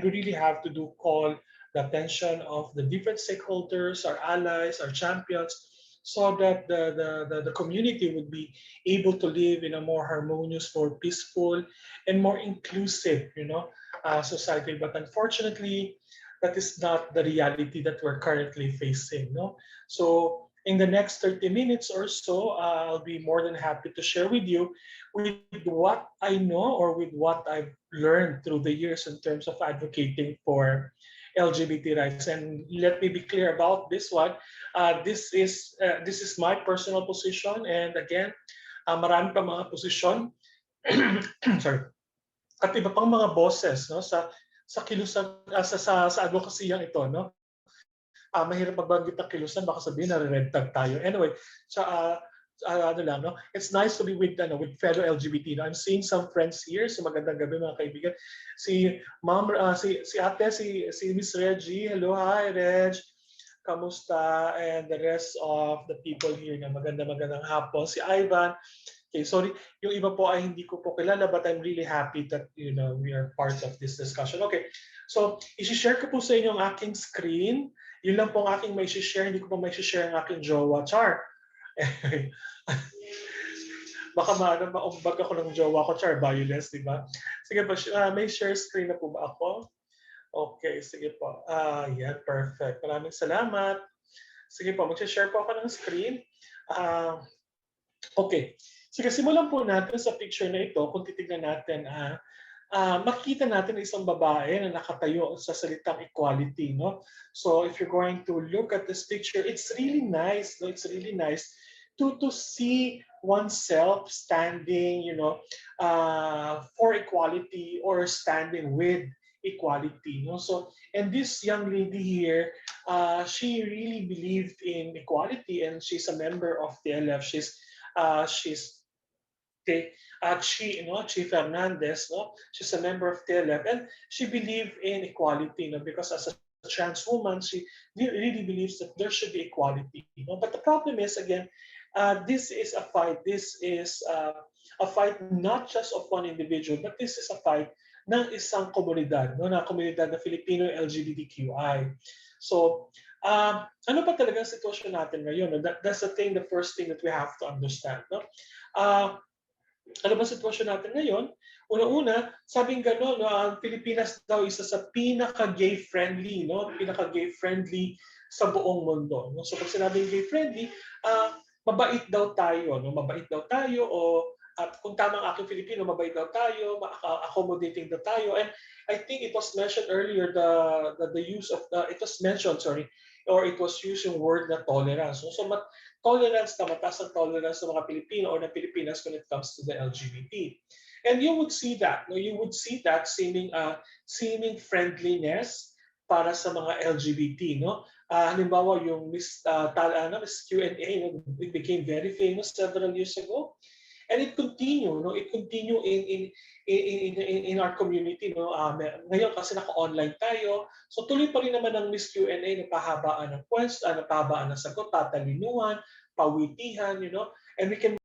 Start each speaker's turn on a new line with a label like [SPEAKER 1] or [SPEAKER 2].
[SPEAKER 1] we really have to do call the attention of the different stakeholders, our allies, our champions, so that the community would be able to live in a more harmonious, more peaceful, and more inclusive, society. But unfortunately, that is not the reality that we're currently facing. No, so in the next 30 minutes or so, I'll be more than happy to share with you with what I know or with what I've learned through the years in terms of advocating for LGBT rights. And let me be clear about this one. This is my personal position, and again, marami pa mga posisyon sorry, at iba pang mga bosses, no, sa kilusan, sa advokasiyang ito, no. Mahirap magbanggit ng kilusan, baka sabihin nare-red tag tayo. Anyway, so ano lang, no? It's nice to be with fellow LGBT. No? I'm seeing some friends here. So magandang gabi mga kaibigan. Si Ma'am, si Ate, si Miss Reggie. Hello, hi Reg. Kamusta? And the rest of the people here na magandang hapon. Si Ivan. Okay, sorry. Yung iba po ay hindi ko po kilala, but I'm really happy that we are part of this discussion. Okay, so i-share ko po sa inyo ang aking screen. Yun lang po ang aking may share. Hindi ko po may share ang aking jowa. Char. Baka maumbag ako ng jowa ko, Char, violence, di ba? Sige po, may share screen na po ba ako? Okay, sige po. Yan, perfect. Maraming salamat. Sige po, mag-share po ako ng screen. Okay. Sige, simulan po natin sa picture na ito. Kung titignan natin, makikita natin isang babae na nakatayo sa salitang equality, no? So if you're going to look at this picture, it's really nice, no? It's really nice to see oneself standing, for equality or standing with equality, no? So, and this young lady here, she really believed in equality, and she's a member of TLF. She's Chi Fernandez, no? She's a member of TLF, and she believed in equality, no? Because as a trans woman, she really believes that there should be equality, But the problem is, again, this is a fight. This is a fight not just of one individual, but this is a fight ng isang komunidad, no? Na komunidad na Filipino LGBTQI. So, ano pa talaga ang sitwasyon natin ngayon? No? That's the first thing that we have to understand, no? Ano ba sitwasyon natin ngayon? Una-una, sabing gano'n, no, ang Pilipinas daw isa sa pinaka-gay friendly, no? Pinaka-gay friendly sa buong mundo. No? So pag sinabing gay friendly, mabait daw tayo, no? Mabait daw tayo, o at kung tama ang aking Filipino, mabait daw tayo, accommodating daw tayo. And I think it was mentioned earlier, the use of it was mentioned, sorry, or it was used yung word na tolerance. So tolerance na mataas ang tolerance ng mga Pilipino or ng Pilipinas when it comes to the LGBT. And you would see that, no? You would see that seeming friendliness para sa mga LGBT, no? Halimbawa yung Miss Q&A, no? It became very famous several years ago. And it continue, no? It continue in our community, no? Ngayon kasi naka-online tayo, so tuloy pa rin naman ang Miss Q&A, napahabaan ng questions, napahabaan ng sagot, tatalinuhan, pawitihan, and we can